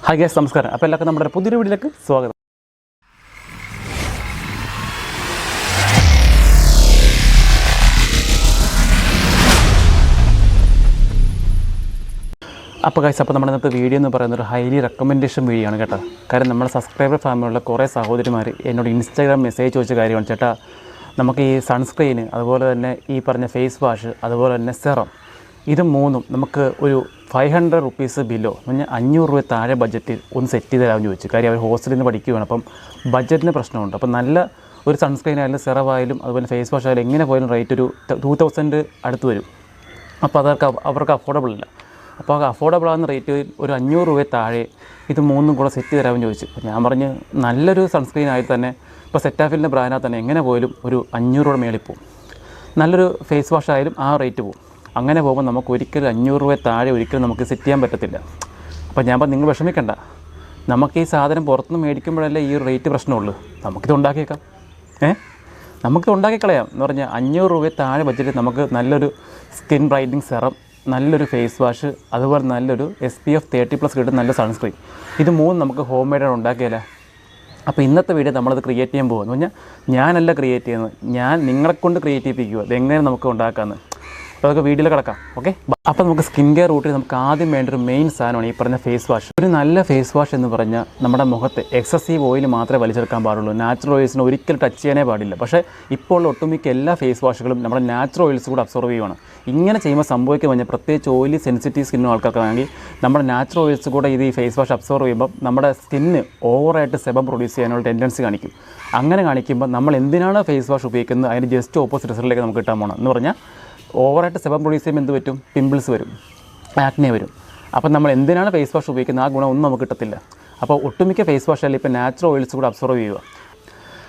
Hi guys, നമസ്കാരം. അപ്പോൾ എല്ലാവർക്കും നമ്മുടെ പുതിയൊരു വീഡിയോയിലേക്ക് സ്വാഗതം. അപ്പോൾ ഗൈസ്, നമ്മുടെ ഇന്നത്തെ വീഡിയോ എന്ന് പറയുന്നത് ഒരു ഹൈലി റെക്കമെൻഡേഷൻ വീഡിയോ ആണ് കേട്ടോ. കാരണം നമ്മുടെ സബ്സ്ക്രൈബർ ഫാമിലുള്ള കുറേ സഹോദരിമാർ എന്നോട് ഇൻസ്റ്റാഗ്രാം മെസ്സേജ് ചോദിച്ച കാര്യമാണ്. ചേട്ടാ, നമുക്ക് ഈ സൺസ്ക്രീന്, അതുപോലെ തന്നെ ഈ പറഞ്ഞ ഫേസ് വാഷ്, അതുപോലെ തന്നെ സെറം, ഇത് മൂന്നും നമുക്ക് ഒരു 500 റുപ്പീസ് ബില്ലോ എന്ന് പറഞ്ഞാൽ 500 രൂപ താഴെ ബഡ്ജറ്റിൽ ഒന്ന് സെറ്റ് ചെയ്ത് തരാമെന്ന് ചോദിച്ചു. കാര്യം അവർ ഹോസ്റ്റലിൽ നിന്ന് പഠിക്കുകയാണ്. അപ്പം ബഡ്ജറ്റിന് പ്രശ്നമുണ്ട്. അപ്പം നല്ല ഒരു സൺസ്ക്രീൻ ആയാലും സെറവായാലും അതുപോലെ ഫേസ് വാഷ് ആയാലും എങ്ങനെ പോയാലും റേറ്റ് ഒരു 2000 അടുത്ത് വരും. അപ്പോൾ അവർക്ക് അഫോർഡബിൾ അല്ല. അപ്പോൾ അഫോർഡബിൾ ആകുന്ന റേറ്റ് ഒരു 500 രൂപ താഴെ ഇത് മൂന്നും കൂടെ സെറ്റ് ചെയ്ത് തരാമെന്ന് ചോദിച്ചു. അപ്പോൾ ഞാൻ പറഞ്ഞ് നല്ലൊരു സൺസ്ക്രീൻ ആയി തന്നെ ഇപ്പോൾ സെറ്റാഫിലിൻ്റെ ബ്രാൻഡിനകത്ത് തന്നെ എങ്ങനെ പോയാലും ഒരു 500 രൂപ മേളിൽ പോകും. നല്ലൊരു ഫേസ് വാഷ് ആയാലും ആ റേറ്റ് പോകും. അങ്ങനെ പോകുമ്പോൾ നമുക്ക് ഒരിക്കലും 500 രൂപ താഴെ ഒരിക്കലും നമുക്ക് സെറ്റ് ചെയ്യാൻ പറ്റത്തില്ല. അപ്പോൾ ഞാൻ പറഞ്ഞു, നിങ്ങൾ വിഷമിക്കണ്ട, നമുക്ക് ഈ സാധനം പുറത്തുനിന്ന് മേടിക്കുമ്പോഴല്ലേ ഈ ഒരു റേറ്റ് പ്രശ്നമുള്ളൂ. നമുക്കിത് ഉണ്ടാക്കിയേക്കാം, നമുക്കിത് ഉണ്ടാക്കിക്കളയാം എന്ന് പറഞ്ഞാൽ 500 രൂപ താഴെ ബഡ്ജറ്റിൽ നമുക്ക് നല്ലൊരു സ്കിൻ ബ്രൈറ്റനിങ് സെറം, നല്ലൊരു ഫേസ് വാഷ്, അതുപോലെ നല്ലൊരു SPF 30+ കിട്ടുന്ന നല്ല സൺസ്ക്രീൻ, ഇത് മൂന്നും നമുക്ക് ഹോം മെയ്ഡാണ് ഉണ്ടാക്കിയാലേ. അപ്പോൾ ഇന്നത്തെ വീഡിയോ നമ്മളത് ക്രിയേറ്റ് ചെയ്യാൻ പോകുമെന്ന് പറഞ്ഞാൽ ഞാനല്ല ക്രിയേറ്റ് ചെയ്യുന്നത്, ഞാൻ നിങ്ങളെക്കൊണ്ട് ക്രിയേറ്റ് ചെയ്യിപ്പിക്കുക അതെങ്ങനെ നമുക്ക് ഉണ്ടാക്കാമെന്ന്. അപ്പോൾ അതൊക്കെ വീഡിയോയിൽ കിടക്കാം. ഓക്കെ, അപ്പോൾ നമുക്ക് സ്കിൻ കെയർ റൂട്ടിൽ നമുക്ക് ആദ്യം വേണ്ട ഒരു മെയിൻ സാധനമാണ് ഈ പറഞ്ഞ ഫേസ് വാഷ്. ഒരു നല്ല ഫേസ് വാഷ് എന്ന് പറഞ്ഞാൽ നമ്മുടെ മുഖത്ത് എക്സസീവ് ഓയിൽ മാത്രമേ വലിച്ചെടുക്കാൻ പാടുള്ളൂ. നാച്ചുറൽ ഓയിൽസിന് ഒരിക്കലും ടച്ച് ചെയ്യാനേ പാടില്ല. പക്ഷേ ഇപ്പോൾ ഒട്ടുമിക്ക എല്ലാ ഫേസ് വാഷുകളും നമ്മുടെ നാച്ചുറൽ ഓയിൽസ് കൂടെ അബ്സോർവ് ചെയ്യുവാണ്. ഇങ്ങനെ ചെയ്യുമ്പോൾ സംഭവിക്കാൻ പറഞ്ഞാൽ പ്രത്യേകിച്ച് ഓയിലി സെൻസിറ്റീവ് സ്കിന്നും ആൾക്കാർക്കാണെങ്കിൽ നമ്മുടെ നാച്ചുറൽ ഓയിൽസ് കൂടെ ഇത് ഈ ഫേസ് വാഷ് അബ്സോർവ് ചെയ്യുമ്പോൾ നമ്മുടെ സ്കിന്ന് ഓവറായിട്ട് സെബം പ്രൊഡ്യൂസ് ചെയ്യാനുള്ള ടെൻഡൻസി കാണിക്കും. അങ്ങനെ കാണിക്കുമ്പോൾ നമ്മൾ എന്തിനാണ് ഫേസ് വാഷ് ഉപയോഗിക്കുന്നത് അതിന് ജസ്റ്റ് ഓപ്പോസിറ്റ് റിസൾട്ടിലേക്ക് നമുക്ക് കിട്ടാൻ പോകണം. എന്ന് പറഞ്ഞാൽ ഓവറായിട്ട് സെബം പ്രൊഡ്യൂസ് ചെയ്യുമ്പോൾ എന്ത് പറ്റും? പിമ്പിൾസ് വരും, ആക്നെ വരും. അപ്പോൾ നമ്മൾ എന്തിനാണ് ഫേസ് വാഷ് ഉപയോഗിക്കുന്നത് ആ ഗുണം ഒന്നും നമുക്ക് കിട്ടത്തില്ല. അപ്പോൾ ഒട്ടുമിക്ക ഫേസ് വാഷ് അല്ലെങ്കിൽ ഇപ്പോൾ നാച്ചുറൽ ഓയിൽസ് കൂടെ അബ്സോർവ് ചെയ്യുക.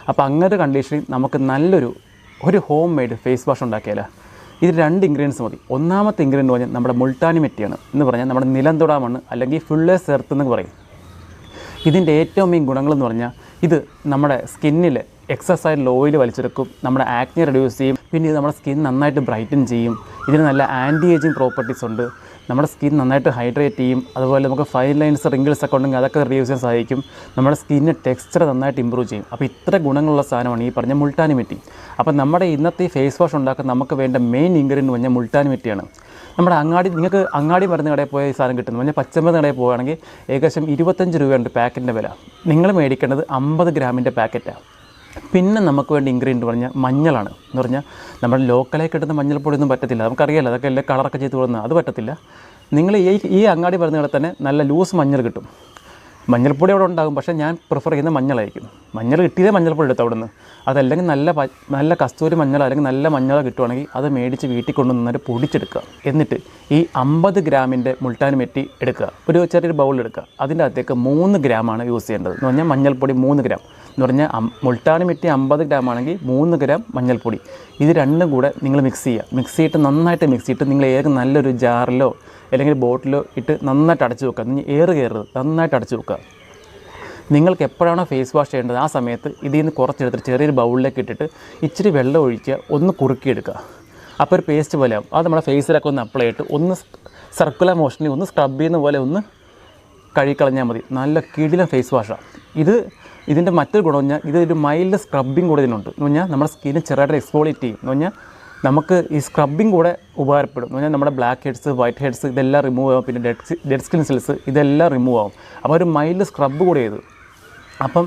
അപ്പോൾ അങ്ങനൊരു കണ്ടീഷനിൽ നമുക്ക് നല്ലൊരു ഹോം മെയ്ഡ് ഫേസ് വാഷ് ഉണ്ടാക്കിയാൽ ഇത് 2 ഇൻഗ്രീഡിയൻസ് മതി. ഒന്നാമത്തെ ഇൻഗ്രീഡിയൻറ്റ് പറഞ്ഞാൽ നമ്മുടെ മുൾട്ടാനി മെറ്റിയാണ്. എന്ന് പറഞ്ഞാൽ നമ്മുടെ നിലംതൊടാ മണ്ണ് അല്ലെങ്കിൽ ഫുള്ളേഴ്സ് എർത്ത് എന്ന് പറയും. ഇതിൻ്റെ ഏറ്റവും മെയിൻ ഗുണങ്ങളെന്ന് പറഞ്ഞാൽ ഇത് നമ്മുടെ സ്കിന്നിൽ എക്സസ് ആയിട്ടുള്ള ഓയിൽ വലിച്ചെടുക്കും, നമ്മുടെ ആക്നെ റെഡ്യൂസ് ചെയ്യും, പിന്നെ ഇത് നമ്മുടെ സ്കിൻ നന്നായിട്ട് ബ്രൈറ്റൻ ചെയ്യും. ഇതിന് നല്ല ആൻറ്റി ഏജിങ് പ്രോപ്പർട്ടീസ് ഉണ്ട്. നമ്മുടെ സ്കിൻ നന്നായിട്ട് ഹൈഡ്രേറ്റ് ചെയ്യും. അതുപോലെ നമുക്ക് ഫൈൻ ലൈൻസ്, റിങ്കിൾസ് ഒക്കെ ഉണ്ടെങ്കിൽ അതൊക്കെ റിഡ്യൂസ് ചെയ്യാൻ സഹായിക്കും. നമ്മുടെ സ്കിന്നിൻ്റെ ടെക്സ്ചർ നന്നായിട്ട് ഇമ്പ്രൂവ് ചെയ്യും. അപ്പോൾ ഇത്ര ഗുണങ്ങളുള്ള സാധനമാണ് ഈ പറഞ്ഞ മുൾട്ടാനി മെറ്റി. അപ്പോൾ നമ്മുടെ ഇന്നത്തെ ഈ ഫേസ് വാഷ് ഉണ്ടാക്കാൻ നമുക്ക് വേണ്ട മെയിൻ ഇൻഗ്രീഡിയൻറ്റ് പറഞ്ഞാൽ മുൾട്ടാനി മെറ്റിയാണ്. നമ്മുടെ നിങ്ങൾക്ക് അങ്ങാടി മരുന്ന് കടയിൽ പോയ ഈ സാധനം കിട്ടുന്നു പറഞ്ഞാൽ പച്ചമരുന്ന് കടയിൽ പോവുകയാണെങ്കിൽ ഏകദേശം 25 രൂപയുണ്ട് പാക്കറ്റിൻ്റെ വില. നിങ്ങൾ മേടിക്കേണ്ടത് 50 ഗ്രാമിൻ്റെ പാക്കറ്റാണ്. പിന്നെ നമുക്ക് വേണ്ട ഇൻഗ്രീഡിയൻറ്റ് പറഞ്ഞാൽ മഞ്ഞളാണ്. എന്ന് പറഞ്ഞാൽ നമ്മുടെ ലോക്കലായി കിട്ടുന്ന മഞ്ഞൾപ്പൊടിയൊന്നും പറ്റത്തില്ല, നമുക്കറിയാമല്ലോ, അതൊക്കെ എല്ലാം കളറൊക്കെ ചെയ്ത് കൊടുക്കുന്നത്, അത് പറ്റത്തില്ല. നിങ്ങൾ ഈ അങ്ങാടി മരുന്നുകളിൽ തന്നെ നല്ല ലൂസ് മഞ്ഞൾ കിട്ടും. മഞ്ഞൾപ്പൊടി അവിടെ ഉണ്ടാകും, പക്ഷേ ഞാൻ പ്രിഫർ ചെയ്യുന്ന മഞ്ഞളായിരിക്കും. മഞ്ഞൾ കിട്ടിയതേ മഞ്ഞൾപ്പൊടി എടുത്ത് അവിടെ നിന്ന്. അതല്ലെങ്കിൽ നല്ല കസ്തൂരി മഞ്ഞൾ അല്ലെങ്കിൽ നല്ല മഞ്ഞൾ കിട്ടുവാണെങ്കിൽ അത് മേടിച്ച് വീട്ടിൽ കൊണ്ടുവന്നിട്ട് പൊടിച്ചെടുക്കുക. എന്നിട്ട് ഈ 50 ഗ്രാമിൻ്റെ മുൾട്ടാനി മെറ്റി എടുക്കുക, ഒരു ചെറിയൊരു ബൗളിൽ എടുക്കുക. അതിൻ്റെ അകത്തേക്ക് 3 ഗ്രാമാണ് യൂസ് ചെയ്യേണ്ടത്. എന്ന് പറഞ്ഞാൽ മഞ്ഞൾപ്പൊടി 3 ഗ്രാം. എന്ന് പറഞ്ഞാൽ മുൾട്ടാനി മെറ്റി 50 ഗ്രാം ആണെങ്കിൽ 3 ഗ്രാം മഞ്ഞൾപ്പൊടി. ഇത് രണ്ടും കൂടെ നിങ്ങൾ മിക്സ് ചെയ്യുക. മിക്സ് ചെയ്തിട്ട് നന്നായിട്ട് മിക്സ് ചെയ്തിട്ട് നിങ്ങൾ ഏത് നല്ലൊരു ജാറിലോ അല്ലെങ്കിൽ ബോട്ടിലോ ഇട്ട് നന്നായിട്ട് അടച്ചു വെക്കുക. നിങ്ങൾ കയറരുത്, നന്നായിട്ട് അടച്ചു വെക്കുക. നിങ്ങൾക്ക് എപ്പോഴാണോ ഫേസ് വാഷ് ചെയ്യേണ്ടത് ആ സമയത്ത് ഇതിൽ നിന്ന് കുറച്ചെടുത്തിട്ട് ചെറിയൊരു ബൗളിലേക്ക് ഇട്ടിട്ട് ഇച്ചിരി വെള്ളം ഒഴിക്കുക, ഒന്ന് കുറുക്കിയെടുക്കുക. അപ്പോൾ ഒരു പേസ്റ്റ് പോലെ ആവും. അത് നമ്മുടെ ഫേസിലൊക്കെ ഒന്ന് അപ്ലൈ ചെയ്തിട്ട് ഒന്ന് സർക്കുലർ മോഷനിൽ ഒന്ന് സ്ക്രബ് ചെയ്യുന്ന പോലെ ഒന്ന് കഴുകിക്കളഞ്ഞാൽ മതി. നല്ല കിടിലൻ ഫേസ് വാഷാണ് ഇതിൻ്റെ മറ്റൊരു ഗുണം പറഞ്ഞാൽ ഇതൊരു മൈൽഡ് സ്ക്രബിങ് കൂടെ ഇതിനുണ്ട്. എന്ന് പറഞ്ഞാൽ നമ്മുടെ സ്കിന്ന് ചെറുതായിട്ട് എക്സ്ഫോളിയേറ്റ് ചെയ്യും. എന്ന് പറഞ്ഞാൽ നമുക്ക് ഈ സ്ക്രബിങ് കൂടെ ഉപകാരപ്പെടും. എന്ന് പറഞ്ഞാൽ നമ്മുടെ ബ്ലാക്ക് ഹെഡ്സ്, വൈറ്റ് ഹെഡ്സ് ഇതെല്ലാം റിമൂവ് ആവും. പിന്നെ ഡെഡ് സ്കിൻ സെൽസ് ഇതെല്ലാം റിമൂവ് ആവും. അപ്പോൾ ഒരു മൈൽഡ് സ്ക്രബ് കൂടെ ചെയ്തു. അപ്പം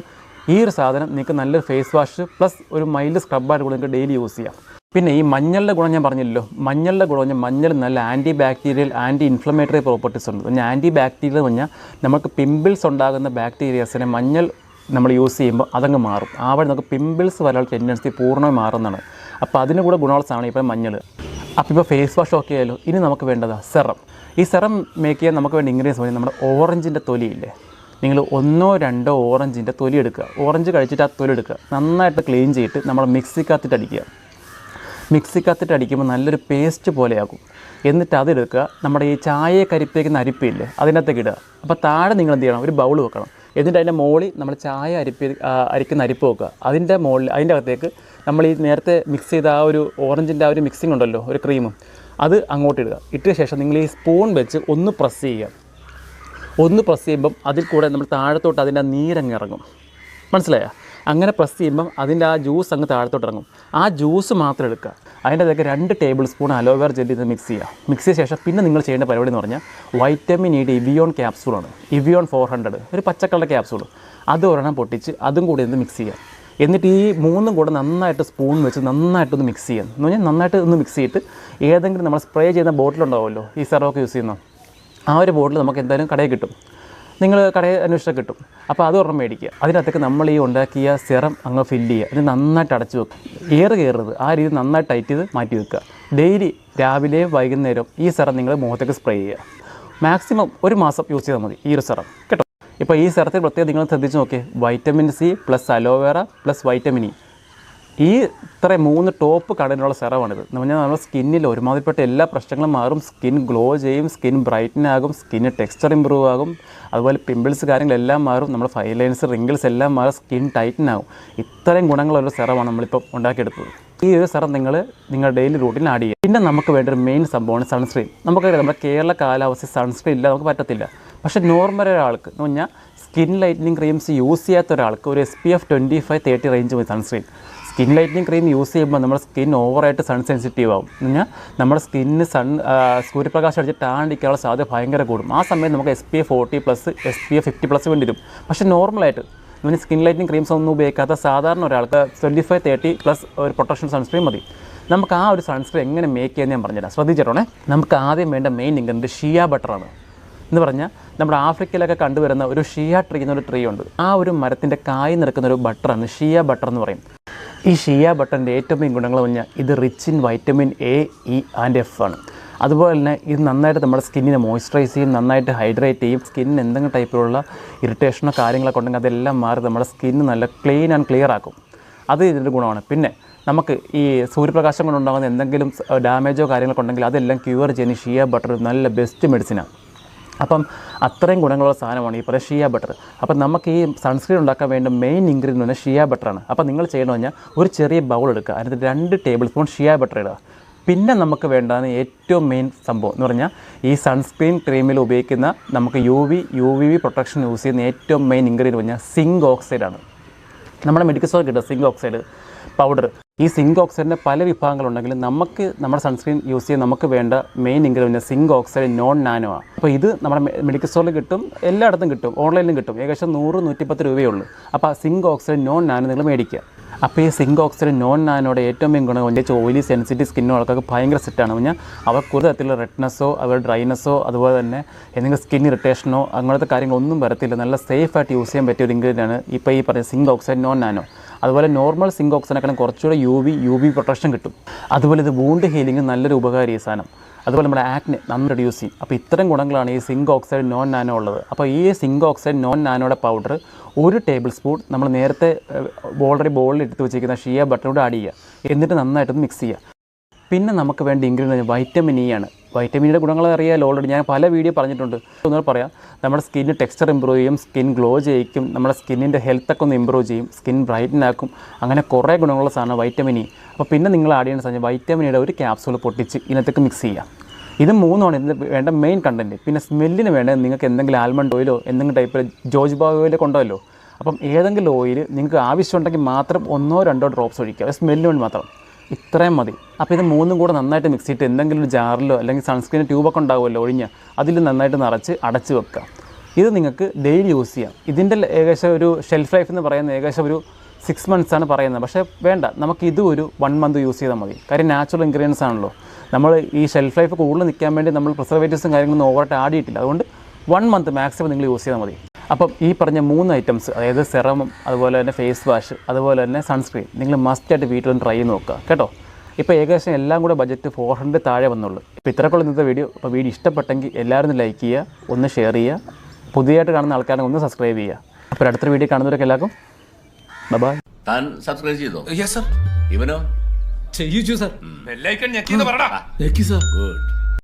ഈ ഒരു സാധനം നിങ്ങൾക്ക് നല്ലൊരു ഫേസ് വാഷ് പ്ലസ് ഒരു മൈൽഡ് സ്ക്രബായിട്ട് കൂടെ നിങ്ങൾക്ക് ഡെയിലി യൂസ് ചെയ്യാം. പിന്നെ ഈ മഞ്ഞളുടെ ഗുണം ഞാൻ പറഞ്ഞില്ലല്ലോ. മഞ്ഞളുടെ ഗുണം പറഞ്ഞാൽ മഞ്ഞൾ നല്ല anti bacterial, anti inflammatory properties ഉണ്ട്. പിന്നെ ആൻറ്റി ബാക്ടീരിയൽ പറഞ്ഞാൽ നമുക്ക് പിമ്പിൾസ് ഉണ്ടാകുന്ന ബാക്ടീരിയാസിനെ മഞ്ഞൾ നമ്മൾ യൂസ് ചെയ്യുമ്പോൾ അതങ്ങ് മാറും. ആ വഴി നമുക്ക് പിമ്പിൾസ് വരാനുള്ള ടെൻഡൻസി പൂർണ്ണമായി മാറുന്നതാണ്. അപ്പോൾ അതിന് കൂടെ ഗുണമുള്ള സാധനം ഇപ്പോൾ മഞ്ഞൾ. അപ്പോൾ ഇപ്പോൾ ഫേസ് വാഷ് ഓക്കെ ആയാലും ഇനി നമുക്ക് വേണ്ടതാണ് സെറം. ഈ സെറം മേക്ക് ചെയ്യാൻ നമുക്ക് വേണ്ട ഇൻഗ്രീഡിയൻസ് പറഞ്ഞാൽ നമ്മുടെ ഓറഞ്ചിൻ്റെ തൊലിയില്ലേ, നിങ്ങൾ 1-2 ഓറഞ്ചിൻ്റെ തൊലി എടുക്കുക. ഓറഞ്ച് കഴിച്ചിട്ട് ആ തൊലി എടുക്കുക, നന്നായിട്ട് ക്ലീൻ ചെയ്തിട്ട് നമ്മൾ മിക്സിക്കകത്തിട്ട് അടിക്കുക. മിക്സിക്കകത്തിട്ട് അടിക്കുമ്പോൾ നല്ലൊരു പേസ്റ്റ് പോലെയാകും. എന്നിട്ട് അതെടുക്കുക, നമ്മുടെ ഈ ചായയെ കരിപ്പിക്കുന്ന അരിപ്പില്ലേ അതിനകത്തേക്ക് ഇടുക. അപ്പോൾ താഴെ നിങ്ങൾ എന്ത് ചെയ്യണം, ഒരു ബൗൾ വെക്കണം. എന്നിട്ട് അതിൻ്റെ മുകളിൽ നമ്മൾ ചായ അരിക്കുന്ന അരിപ്പ് വെക്കുക. അതിൻ്റെ മുകളിൽ അതിൻ്റെ അകത്തേക്ക് നമ്മൾ ഈ നേരത്തെ മിക്സ് ചെയ്ത ആ ഒരു ഓറഞ്ചിൻ്റെ ആ ഒരു മിക്സിംഗ് ഉണ്ടല്ലോ, ഒരു ക്രീമും, അത് അങ്ങോട്ട് ഇടുക. ഇട്ട ശേഷം നിങ്ങൾ ഈ സ്പൂൺ വെച്ച് ഒന്ന് പ്രസ് ചെയ്യുക. ഒന്ന് പ്രസ് ചെയ്യുമ്പം അതിൽ കൂടെ നമ്മൾ താഴത്തോട്ട് അതിൻ്റെ നീരങ്ങ് ഇറങ്ങും. മനസ്സിലായോ? അങ്ങനെ പ്രസ് ചെയ്യുമ്പം അതിൻ്റെ ആ ജ്യൂസ് അങ്ങ് താഴത്തോട്ട് ഇറങ്ങും. ആ ജ്യൂസ് മാത്രം എടുക്കുക. അതിൻ്റെ അതൊക്കെ 2 ടേബിൾ സ്പൂൺ അലോവേറ ജെല്ലി ഇത് മിക്സ് ചെയ്യുക. മിക്സ് ചെയ്ത ശേഷം പിന്നെ നിങ്ങൾ ചെയ്യേണ്ട പരിപാടി എന്ന് പറഞ്ഞാൽ വൈറ്റമിൻ ഇയുടെ ഇവിയോൺ ക്യാപ്സൂളാണ്. ഇവിയോൺ 400 ഒരു പച്ചക്കളർ ക്യാപ്സൂൾ. അത് ഒരെണ്ണം പൊട്ടിച്ച് അതും കൂടി ഒന്ന് മിക്സ് ചെയ്യുക. എന്നിട്ട് ഈ 3ഉം കൂടെ നന്നായിട്ട് സ്പൂൺ വെച്ച് നന്നായിട്ടൊന്ന് മിക്സ് ചെയ്യുക. എന്ന് പറഞ്ഞാൽ നന്നായിട്ട് ഒന്ന് മിക്സ് ചെയ്തിട്ട് ഏതെങ്കിലും നമ്മൾ സ്പ്രേ ചെയ്യുന്ന ബോട്ടിലുണ്ടാവുമല്ലോ, ഈ സെറമൊക്കെ യൂസ് ചെയ്യുന്ന ആ ഒരു ബോട്ടിൽ നമുക്ക് എന്തായാലും കടയിൽ കിട്ടും. നിങ്ങൾ കടയിൽ അന്വേഷിച്ചാൽ കിട്ടും. അപ്പോൾ അത് ഒരെണ്ണം മേടിക്കുക. അതിനകത്തേക്ക് നമ്മൾ ഈ ഉണ്ടാക്കിയ സിറം അങ്ങ് ഫില്ല് ചെയ്യുക. ഇത് നന്നായിട്ട് അടച്ചു വെക്കും. എയർ കയറരുത്. ആ രീതി നന്നായിട്ട് ടൈറ്റ് ചെയ്ത് മാറ്റി വെക്കുക. ഡെയിലി രാവിലെയും വൈകുന്നേരം ഈ സിറം നിങ്ങൾ മുഖത്തേക്ക് സ്പ്രേ ചെയ്യുക. മാക്സിമം 1 മാസം യൂസ് ചെയ്താൽ മതി ഈ ഒരു സിറം കേട്ടോ. ഇപ്പോൾ ഈ സിറത്തിൽ പ്രത്യേകം നിങ്ങൾ ശ്രദ്ധിച്ച് നോക്കിയേ, vitamin C plus aloe vera plus vitamin E, ഈ ഇത്ര 3 ടോപ്പ് കടലിനുള്ള സിറമാണിത്. എന്ന് പറഞ്ഞാൽ നമ്മുടെ സ്കിന്നിൽ ഒരുമാതിരിപ്പെട്ട എല്ലാ പ്രശ്നങ്ങളും മാറും. സ്കിൻ ഗ്ലോ ചെയ്യും, സ്കിൻ ബ്രൈറ്റൻ ആകും, സ്കിന്ന് ടെക്സ്ചർ ഇമ്പ്രൂവ് ആകും, അതുപോലെ പിമ്പിൾസ് കാര്യങ്ങളെല്ലാം മാറും, നമ്മുടെ ഫൈൻ ലൈൻസ് റിങ്കിൾസ് എല്ലാം മാറും, സ്കിൻ ടൈറ്റൻ ആകും. ഇത്രയും ഗുണങ്ങളുള്ള സിറമാണ് നമ്മളിപ്പോൾ ഉണ്ടാക്കിയെടുത്തത്. ഈ ഒരു സിറം നിങ്ങൾ ഡെയിലി റൂട്ടീൻ ആഡ് ചെയ്യുക. പിന്നെ നമുക്ക് വേണ്ട ഒരു മെയിൻ സംഭവമാണ് സൺസ്ക്രീൻ. നമുക്കറിയാം നമ്മുടെ കേരള കാലാവസ്ഥ സൺസ്ക്രീൻ ഇല്ല നമുക്ക് പറ്റത്തില്ല. പക്ഷേ നോർമൽ ഒരാൾക്ക് എന്ന് പറഞ്ഞാൽ സ്കിൻ ലൈറ്റനിങ് ക്രീംസ് യൂസ് ചെയ്യാത്ത ഒരാൾക്ക് ഒരു SPF 25-30 റേഞ്ച് മതി sunscreen. Skin lightening cream use ചെയ്യുമ്പോൾ നമ്മുടെ സ്കിൻ ഓവറായിട്ട് സൺ സെൻസിറ്റീവ് ആവും. എന്ന് പറഞ്ഞാൽ നമ്മുടെ സ്കിന്നിന് സൂര്യപ്രകാശം അടിച്ച് ടാൻ അടിക്കാനുള്ള സാധ്യത ഭയങ്കര കൂടും. ആ സമയത്ത് നമുക്ക് SPF 40+, SPF 50+ വേണ്ടി വരും. പക്ഷേ നോർമലായിട്ട് എന്ന് സ്കിൻ ലൈറ്റനിങ് ക്രീംസ് ഒന്നും ഉപയോഗിക്കാത്ത സാധാരണ ഒരാൾക്ക് 25-30+ ഒരു പ്രൊട്ടക്ഷൻ സൺസ്ക്രീൻ മതി. നമുക്ക് ആ ഒരു സൺസ്ക്രീൻ എങ്ങനെ മേക്ക് ചെയ്യുന്നത് ഞാൻ പറഞ്ഞുതരാം. ശ്രദ്ധിച്ചിട്ടോണേ. നമുക്ക് ആദ്യം വേണ്ട മെയിൻ ഇൻഗ്രീഡിയൻറ്റ് ഷിയ ബട്ടറാണ്. എന്ന് പറഞ്ഞാൽ നമ്മുടെ ആഫ്രിക്കയിലൊക്കെ കണ്ടുവരുന്ന ഒരു ഷിയ ട്രീ എന്നൊരു ട്രീ ഉണ്ട്. ആ ഒരു മരത്തിൻ്റെ കായ് നിൽക്കുന്ന ഒരു ബട്ടറാണ് ഷിയ ബട്ടർ എന്ന് പറയും. ഈ ഷിയ ബട്ടറിൻ്റെ ഏറ്റവും മെയിൻ ഗുണങ്ങൾ പറഞ്ഞാൽ ഇത് rich in vitamin A, E and F ആണ്. അതുപോലെ തന്നെ ഇത് നന്നായിട്ട് നമ്മുടെ സ്കിന്നിനെ മോയ്സ്ചറൈസ് ചെയ്യും, നന്നായിട്ട് ഹൈഡ്രേറ്റ് ചെയ്യും. സ്കിന്നിന് എന്തെങ്കിലും ടൈപ്പിലുള്ള ഇറിറ്റേഷനോ കാര്യങ്ങളൊക്കെ ഉണ്ടെങ്കിൽ അതെല്ലാം മാറി നമ്മുടെ സ്കിന്ന് നല്ല ക്ലീൻ ആൻഡ് ക്ലിയർ ആക്കും. അത് ഇതിൻ്റെ ഗുണമാണ്. പിന്നെ നമുക്ക് ഈ സൂര്യപ്രകാശം കൊണ്ടുണ്ടാകുന്ന എന്തെങ്കിലും ഡാമേജോ കാര്യങ്ങളൊക്കെ ഉണ്ടെങ്കിൽ അതെല്ലാം ക്യൂർ ചെയ്യുന്ന ഷിയ ബട്ടർ നല്ല ബെസ്റ്റ് മെഡിസിനാണ്. അപ്പം അത്രയും ഗുണങ്ങളുള്ള സാധനമാണ് ഈ പറയുന്ന ഷിയ ബട്ടർ. അപ്പം നമുക്ക് ഈ സൺസ്ക്രീൻ ഉണ്ടാക്കാൻ വേണ്ട മെയിൻ ഇൻഗ്രീഡിയൻ്റ് പറഞ്ഞാൽ ഷിയ ബട്ടറാണ്. അപ്പോൾ നിങ്ങൾ ചെയ്യണമെന്ന് പറഞ്ഞാൽ ഒരു ചെറിയ ബൗൾ എടുക്കുക, അതിനകത്ത് 2 ടേബിൾ സ്പൂൺ ഷിയ ബട്ടർ ഇടുക. പിന്നെ നമുക്ക് വേണ്ടതാണ് ഏറ്റവും മെയിൻ സംഭവം എന്ന് പറഞ്ഞാൽ ഈ സൺസ്ക്രീൻ ക്രീമിൽ ഉപയോഗിക്കുന്ന നമുക്ക് UVB പ്രൊട്ടക്ഷൻ യൂസ് ചെയ്യുന്ന ഏറ്റവും മെയിൻ ഇൻഗ്രീഡിയൻ്റ് പറഞ്ഞാൽ സിങ്ക് ഓക്സൈഡാണ്. നമ്മുടെ മെഡിക്കൽ സ്റ്റോറിൽ കിട്ടുക സിങ്ക് ഓക്സൈഡ് പൗഡർ. ഈ സിങ്ക് ഓക്സൈഡിൻ്റെ പല വിഭാഗങ്ങളുണ്ടെങ്കിലും നമുക്ക് നമ്മുടെ സൺസ്ക്രീൻ യൂസ് ചെയ്യാൻ നമുക്ക് വേണ്ട main ingredient zinc oxide non nano ആണ്. അപ്പോൾ ഇത് നമ്മുടെ മെഡിക്കൽ സ്റ്റോറിൽ കിട്ടും, എല്ലായിടത്തും കിട്ടും, ഓൺലൈനിലും കിട്ടും. ഏകദേശം 100-110 രൂപയേ ഉള്ളൂ. അപ്പോൾ സിങ്ക് ഓക്സൈഡ് നോൺ നാനോ നിങ്ങൾ മേടിക്കുക. അപ്പോൾ ഈ സിങ്ക് ഓക്സൈഡ് നോൺ നാനോയുടെ ഏറ്റവും മെയിൻ ഗുണം വെച്ചാൽ ഓയിലി സെൻസിറ്റീവ് സ്കിന്നുകൾക്കൊക്കെ ഭയങ്കര സെറ്റാണ്. പറഞ്ഞാൽ അവർക്ക് ഒരു തരത്തിലുള്ള റെഡ്നെസ്സോ അതുപോലെ ഡ്രൈനെസ്സോ അതുപോലെ തന്നെ എന്തെങ്കിലും സ്കിൻ ഇറിറ്റേഷനോ അങ്ങനത്തെ കാര്യങ്ങളൊന്നും വരത്തില്ല. നല്ല സേഫായിട്ട് യൂസ് ചെയ്യാൻ പറ്റിയ ഒരു ഇൻഗ്രീഡിയൻ്റാണ് ഇപ്പോൾ ഈ പറയുന്ന സിങ്ക് ഓക്സൈഡ് നോൺ നാനോ. അതുപോലെ നോർമൽ സിങ്ക് ഓക്സൈഡിനേക്കാളും കുറച്ചുകൂടെ UV പ്രൊട്ടക്ഷൻ കിട്ടും. അതുപോലെ ഇത് വൂണ്ട് ഹീലിംഗ് നല്ലൊരു ഉപകാരി സാധനം. അതുപോലെ നമ്മുടെ ആക്നെ നന്നായി റെഡ്യൂസ് ചെയ്യും. അപ്പോൾ ഇത്തരം ഗുണങ്ങളാണ് ഈ സിങ്ക് ഓക്സൈഡ് നോൺ നാനോ ഉള്ളത്. അപ്പോൾ ഈ സിങ്ക് ഓക്സൈഡ് നോൺ നാനോയുടെ പൗഡർ 1 ടേബിൾ സ്പൂൺ നമ്മൾ നേരത്തെ ഓൾറെഡി ബോളിൽ എടുത്ത് വെച്ചിരിക്കുന്ന ഷിയ ബട്ടറോട് ആഡ് ചെയ്യുക. എന്നിട്ട് നന്നായിട്ടൊന്ന് മിക്സ് ചെയ്യുക. പിന്നെ നമുക്ക് വേണ്ട ഇൻഗ്രീഡിയൻറ്റ് വൈറ്റമിൻ ഇ ആണ്. വൈറ്റമിൻ്റെ ഗുണങ്ങൾ അറിയാമല്ലോ, ഓൾറെഡി ഞാൻ പല വീഡിയോ പറഞ്ഞിട്ടുണ്ട്. ഒന്നുകൂടെ പറയാം, നമ്മുടെ സ്കിന്നിന് ടെക്സ്ചർ ഇമ്പ്രൂവ് ചെയ്യും, സ്കിൻ ഗ്ലോ ചെയ്യിക്കും, നമ്മുടെ സ്കിന്നിൻ്റെ ഹെൽത്തൊക്കെ ഒന്ന് ഇമ്പ്രൂവ് ചെയ്യും, സ്കിൻ ബ്രൈറ്റൻ ആക്കും. അങ്ങനെ കുറേ ഗുണങ്ങളുള്ള സാധനം വൈറ്റമിൻ ഇ. അപ്പോൾ പിന്നെ നിങ്ങൾ ആഡ് ചെയ്യുന്ന സാധനം വൈറ്റമിൻ ഇയുടെ ഒരു ക്യാപ്സൂൾ പൊട്ടിച്ച് ഇതിനകത്തേക്ക് മിക്സ് ചെയ്യുക. ഇത് 3ആണ് ഇതിന് വേണ്ട മെയിൻ കണ്ടൻറ്റ്. പിന്നെ സ്മെല്ലിന് വേണ്ട നിങ്ങൾക്ക് എന്തെങ്കിലും ആൽമണ്ട് ഓയിലോ എന്തെങ്കിലും ടൈപ്പിൽ ജോജോബ ഓയിലൊക്കെ ഉണ്ടല്ലോ. അപ്പം ഏതെങ്കിലും ഓയിൽ നിങ്ങൾക്ക് ആവശ്യമുണ്ടെങ്കിൽ മാത്രം 1-2 ഡ്രോപ്സ് ഒഴിക്കുക, സ്മെല്ലിന് വേണ്ടി മാത്രം. ഇത്രയും മതി. അപ്പോൾ ഇത് 3ഉം കൂടെ നന്നായിട്ട് മിക്സ് ചെയ്തിട്ട് എന്തെങ്കിലും ഒരു ജാറിലോ അല്ലെങ്കിൽ സൺസ്ക്രീൻ ട്യൂബൊക്കെ ഉണ്ടാവുമല്ലോ ഒഴിഞ്ഞ്, അതിൽ നന്നായിട്ട് നിറച്ച് അടച്ച് വെക്കുക. ഇത് നിങ്ങൾക്ക് ഡെയിലി യൂസ് ചെയ്യാം. ഇതിൻ്റെ ഏകദേശം ഒരു ഷെൽഫ് ലൈഫ് എന്ന് പറയുന്നത് ഏകദേശം ഒരു 6 months ആണ് പറയുന്നത്. പക്ഷേ വേണ്ട, നമുക്കിത് ഒരു 1 month യൂസ് ചെയ്താൽ മതി. കാര്യം നാച്ചുറൽ ഇൻഗ്രീഡിയൻസ് ആണല്ലോ. നമ്മൾ ഈ ഷെൽഫ് ലൈഫ് കൂടുതൽ നിൽക്കാൻ വേണ്ടി നമ്മൾ പ്രിസർവേറ്റീവ്സും കാര്യങ്ങളൊന്നും ഓവറായിട്ട് ആഡ് ചെയ്തിട്ടില്ല. അതുകൊണ്ട് 1 month മാക്സിമം നിങ്ങൾ യൂസ് ചെയ്താൽ മതി. അപ്പം ഈ പറഞ്ഞ 3 ഐറ്റംസ്, അതായത് സെറമും അതുപോലെ തന്നെ ഫേസ് വാഷ് അതുപോലെ തന്നെ സൺസ്ക്രീൻ നിങ്ങൾ മസ്റ്റായിട്ട് വീട്ടിലൊന്ന് ട്രൈ ചെയ്ത് നോക്കുക കേട്ടോ. ഇപ്പോൾ ഏകദേശം എല്ലാം കൂടെ ബഡ്ജറ്റ് 400 താഴെ വന്നുള്ളൂ. ഇപ്പോൾ ഇത്രക്കുള്ള ഇന്നത്തെ വീഡിയോ. അപ്പോൾ വീഡിയോ ഇഷ്ടപ്പെട്ടെങ്കിൽ എല്ലാവരും ലൈക്ക് ചെയ്യുക, ഒന്ന് ഷെയർ ചെയ്യുക, പുതിയതായിട്ട് കാണുന്ന ആൾക്കാരെ ഒന്ന് സബ്സ്ക്രൈബ് ചെയ്യുക. അപ്പോൾ അടുത്ത വീഡിയോ കാണുന്നവരൊക്കെ എല്ലാവർക്കും ബൈ. താൻ സബ്സ്ക്രൈബ് ചെയ്തോ? Yes sir. ഇവനോ? ചെയ്യിച്ചു സർ. ബെല്ലൈക്കൺ ഞെക്കിന്ന് പറടാ. ഞെക്കി സർ. ഗുഡ്.